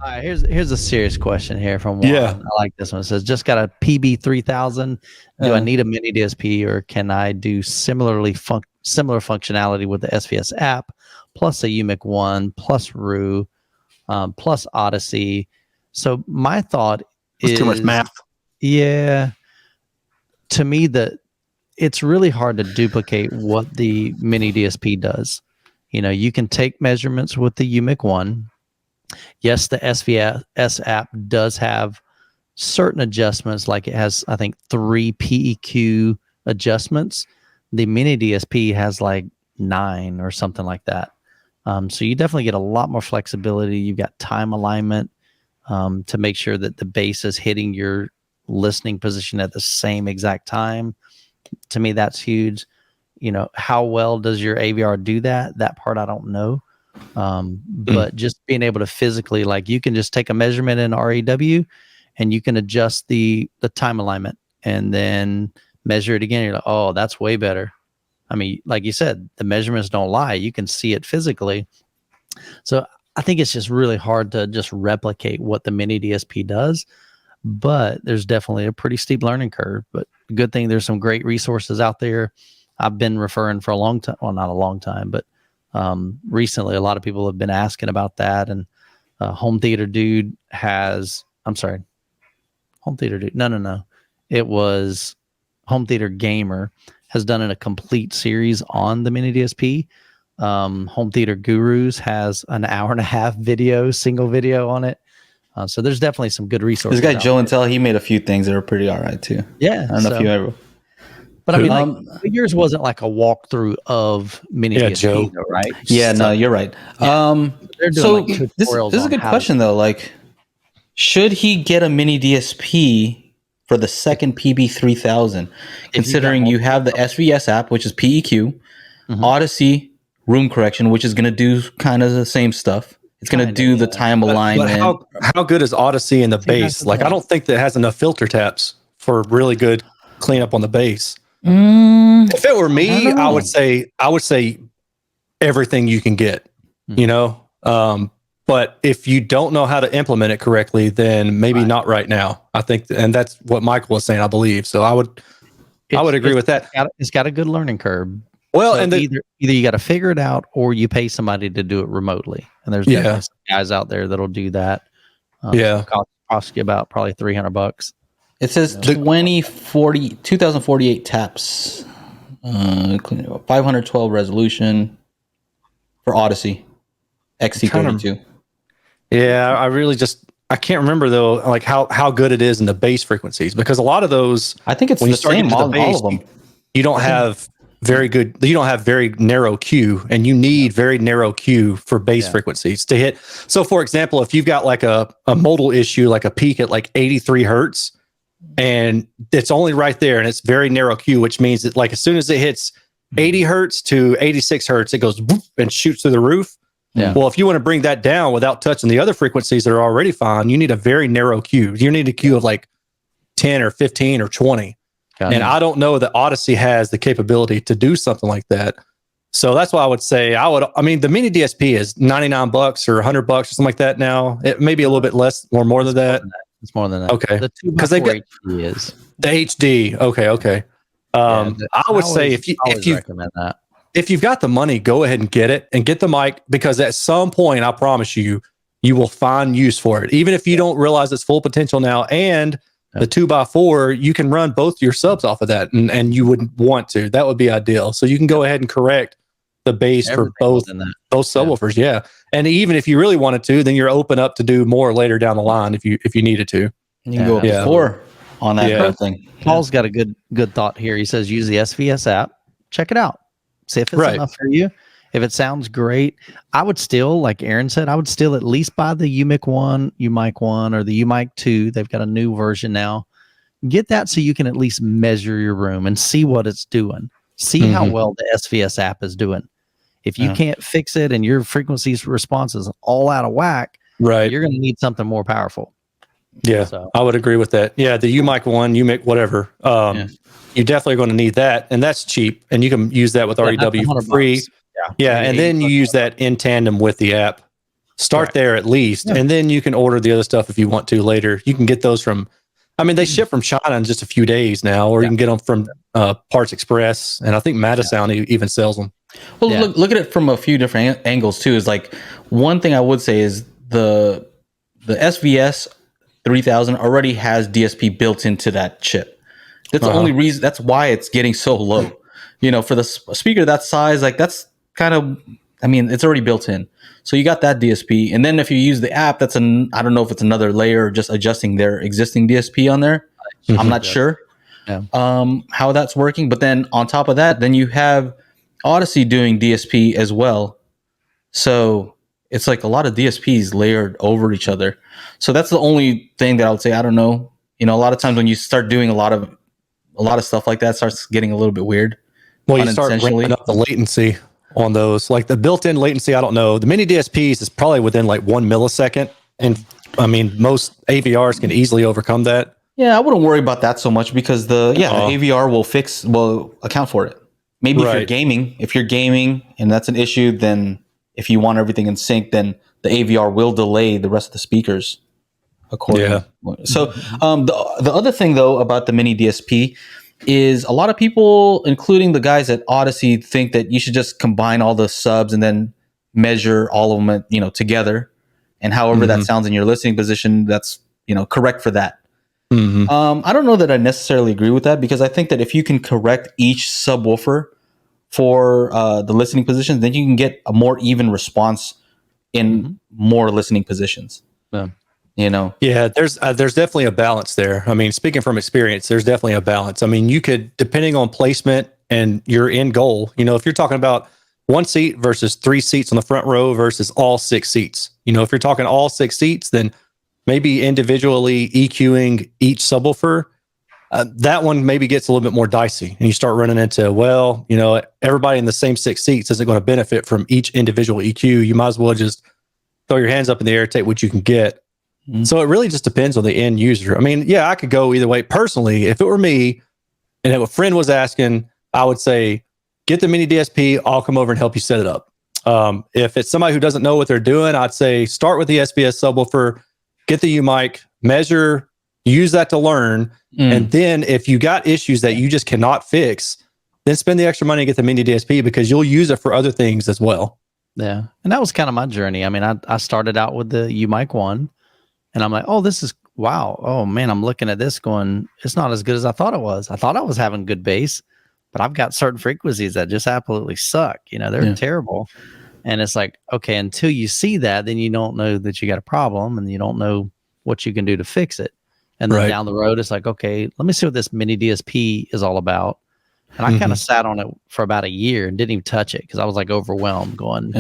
All right, here's a serious question here from Juan. Yeah. I like this one. It says, just got a PB3000. Do I need a mini DSP, or can I do similar functionality with the SVS app plus a UMIC 1 plus RU plus Odyssey? So my thought is too much math. Yeah, to me it's really hard to duplicate what the mini DSP does. You can take measurements with the UMIC 1. Yes, the SVS app does have certain adjustments, like it has, I think, 3 PEQ adjustments. The mini DSP has like 9 or something like that. So you definitely get a lot more flexibility. You've got time alignment to make sure that the bass is hitting your listening position at the same exact time. To me, that's huge. How well does your AVR do that? That part I don't know. But just being able to physically, like, you can just take a measurement in REW and you can adjust the time alignment and then measure it again. You're like, oh, that's way better. I mean, like you said, the measurements don't lie. You can see it physically. So I think it's just really hard to just replicate what the mini DSP does, but there's definitely a pretty steep learning curve. But good thing there's some great resources out there. I've been referring for a long time. Well, not a long time, but recently a lot of people have been asking about that. And Home Theater Dude no, it was Home Theater Gamer has done a complete series on the mini DSP. Home Theater Gurus has an 1.5 hour single video on it. So there's definitely some good resources. This guy Joe Intel, he made a few things that are pretty all right too. Yeah, I don't know if you ever. But I mean, yours wasn't like a walkthrough of mini DSP, though, right? Yeah, no, you're right. Yeah. So this is a good question though. Like, should he get a mini DSP for the second PB3000, considering you have the SVS app, which is PEQ, Odyssey room correction, which is going to do kind of the same stuff. It's going to do the time alignment. But how good is Odyssey in the bass? Like, I don't think that it has enough filter taps for really good cleanup on the bass. If it were me, I would say everything you can get, but if you don't know how to implement it correctly, then maybe not right now. I think, and that's what Michael was saying, I believe. So I would agree with that. It's got a good learning curve. Well, so and either you got to figure it out, or you pay somebody to do it remotely. And there's definitely some guys out there that'll do that. Cost you about probably $300. It says 2048 taps, 512 resolution for Odyssey XC32. Yeah, I can't remember though, like how good it is in the bass frequencies, because a lot of those, I think it's when the same on all of them. You don't have very narrow Q, and you need very narrow Q for bass frequencies to hit. So for example, if you've got like a modal issue, like a peak at like 83 hertz, and it's only right there, and it's very narrow Q, which means that like as soon as it hits 80 hertz to 86 hertz, it goes whoop and shoots through the roof. Yeah. Well, if you want to bring that down without touching the other frequencies that are already fine, you need a very narrow Q. You need a Q of like 10 or 15 or 20. And I don't know that Odyssey has the capability to do something like that. So that's why I would say the mini DSP is $99 or $100 or something like that now. It may be a little bit less or more than that. It's more than that. Okay. Because they got HD is the HD. Okay. I would say if you recommend that. If you've got the money, go ahead and get it and get the mic, because at some point, I promise you will find use for it. Even if you don't realize its full potential now, and the 2x4, you can run both your subs off of that, and you wouldn't want to. That would be ideal. So you can go ahead and correct the bass for both subwoofers. Yeah. And even if you really wanted to, then you're open up to do more later down the line if you needed to. You can go up to 4 on that kind of thing. Paul's got a good thought here. He says use the SVS app. Check it out. See if it's enough for you. If it sounds great, I would still, like Aaron said, I would still at least buy the UMIC 1, UMIC 1, or the UMIC 2. They've got a new version now. Get that so you can at least measure your room and see what it's doing. See how well the SVS app is doing. If you can't fix it and your frequency response is all out of whack, you're going to need something more powerful. Yeah, so I would agree with that. Yeah, the UMIC 1, UMIC whatever. You're definitely going to need that, and that's cheap, and you can use that with REW for free. Yeah, and then you use that in tandem with the app. Start there at least, Yeah. and then you can order the other stuff if you want to later. You can get those from, I mean, they ship from China in just a few days now, or you can get them from Parts Express, and I think Madasound even sells them. Well, look at it from a few different angles too. Is like one thing I would say is the SVS 3000 already has DSP built into that chip. That's the only reason. That's why it's getting so low. You know, for the speaker that size, like that's kind of, I mean, it's already built in. So you got that DSP, and then if you use the app, that's I don't know if it's another layer, or just adjusting their existing DSP on there. I'm not sure how that's working. But then on top of that, then you have Odyssey doing DSP as well. So it's like a lot of DSPs layered over each other. So that's the only thing that I would say. I don't know. You know, a lot of times when you start doing a lot of stuff like that, it starts getting a little bit weird. Well, you start ramping up the latency on those. Like the built-in latency, I don't know. The mini DSPs is probably within like 1 millisecond. And I mean, most AVRs can easily overcome that. Yeah, I wouldn't worry about that so much because the AVR will account for it. Maybe if you're gaming and that's an issue, then if you want everything in sync, then the AVR will delay the rest of the speakers accordingly. Yeah. So the other thing though about the mini DSP is a lot of people, including the guys at Odyssey, think that you should just combine all the subs and then measure all of them, you know, together. And however that sounds in your listening position, that's, you know, correct for that. I don't know that I necessarily agree with that, because I think that if you can correct each subwoofer for the listening positions, then you can get a more even response in more listening positions. Yeah. You know? Yeah, there's definitely a balance there. I mean, speaking from experience, there's definitely a balance. I mean, you could, depending on placement and your end goal, you know, if you're talking about 1 seat versus 3 seats on the front row versus all 6 seats, you know, if you're talking all 6 seats, then maybe individually EQing each subwoofer, that one maybe gets a little bit more dicey, and you start running into, well, you know, everybody in the same 6 seats isn't going to benefit from each individual EQ. You might as well just throw your hands up in the air, take what you can get. So it really just depends on the end user. I mean, yeah, I could go either way. Personally, if it were me and if a friend was asking, I would say, get the mini DSP, I'll come over and help you set it up. If it's somebody who doesn't know what they're doing, I'd say start with the SBS subwoofer, get the U mic, measure, use that to learn. And then if you got issues that you just cannot fix, then spend the extra money and get the mini DSP, because you'll use it for other things as well. Yeah. And that was kind of my journey. I mean, I started out with the U mic 1. And I'm like, oh, this is, wow. Oh, man, I'm looking at this going, it's not as good as I thought it was. I thought I was having good bass, but I've got certain frequencies that just absolutely suck. You know, they're terrible. And it's like, okay, until you see that, then you don't know that you got a problem, and you don't know what you can do to fix it. And then down the road, it's like, okay, let me see what this mini DSP is all about. And I kind of sat on it for about a year and didn't even touch it, because I was like overwhelmed going,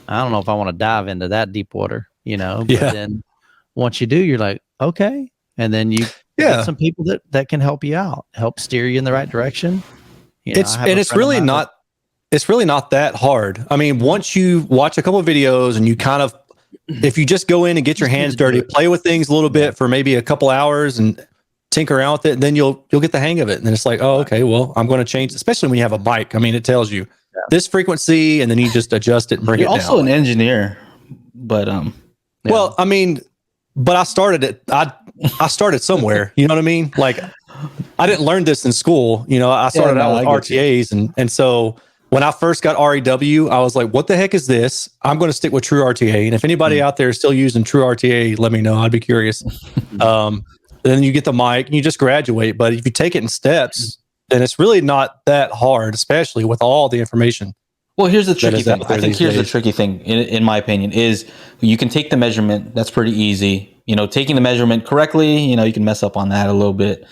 I don't know if I want to dive into that deep water, you know, but then once you do, you're like, okay. And then you get some people that can help you out, help steer you in the right direction. You know, it's really not that hard. I mean, once you watch a couple of videos and you kind of, if you just go in and get your hands dirty, play with things a little bit for maybe a couple hours and tinker around with it, then you'll get the hang of it. And then it's like, oh, okay, well, I'm going to change, especially when you have a mic. I mean, it tells you this frequency, and then you just adjust it and bring it down. You're also an engineer, but well, I mean, but I started it. I started somewhere. You know what I mean? Like, I didn't learn this in school. You know, I started out with RTAs, and so when I first got REW, I was like, "What the heck is this?" I'm going to stick with true RTA. And if anybody out there is still using true RTA, let me know. I'd be curious. Then you get the mic and you just graduate. But if you take it in steps, then it's really not that hard, especially with all the information. Well, here's the tricky thing. I think here's the tricky thing, in my opinion, is you can take the measurement. That's pretty easy. You know, taking the measurement correctly, you know, you can mess up on that a little bit.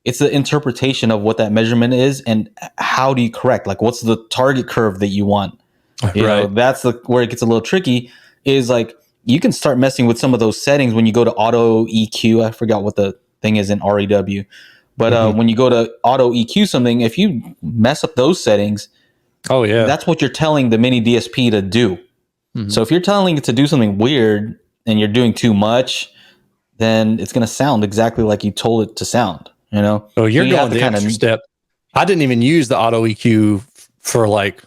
It's the interpretation of what that measurement is and how do you correct? Like, what's the target curve that you want? You know, that's where it gets a little tricky, is like, you can start messing with some of those settings when you go to auto EQ. I forgot what the thing is in REW. But when you go to auto EQ something, if you mess up those settings, that's what you're telling the mini DSP to do. So if you're telling it to do something weird and you're doing too much, then it's going to sound exactly like you told it to sound, you know? Oh, you're going the extra step. I didn't even use the auto EQ for like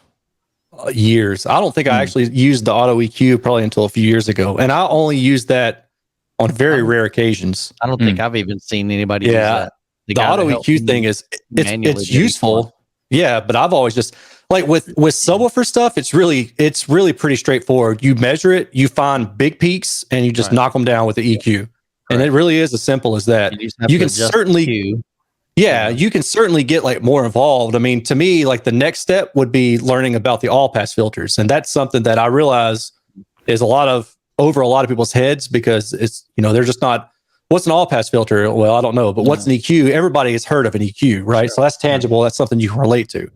years. I don't think I actually used the auto EQ probably until a few years ago, and I only use that on very rare occasions. I don't think I've even seen anybody use that. The auto EQ thing is it's useful. Yeah, but I've always just like with subwoofer stuff, it's really pretty straightforward. You measure it, you find big peaks, and you just knock them down with the EQ. And it really is as simple as that. You can certainly you can certainly get like more involved. I mean, to me, like the next step would be learning about the all pass filters. And that's something that I realize is over a lot of people's heads, because it's, they're just not, what's an all pass filter? Well, I don't know, but what's an EQ? Everybody has heard of an EQ, right? So that's tangible. That's something you can relate to.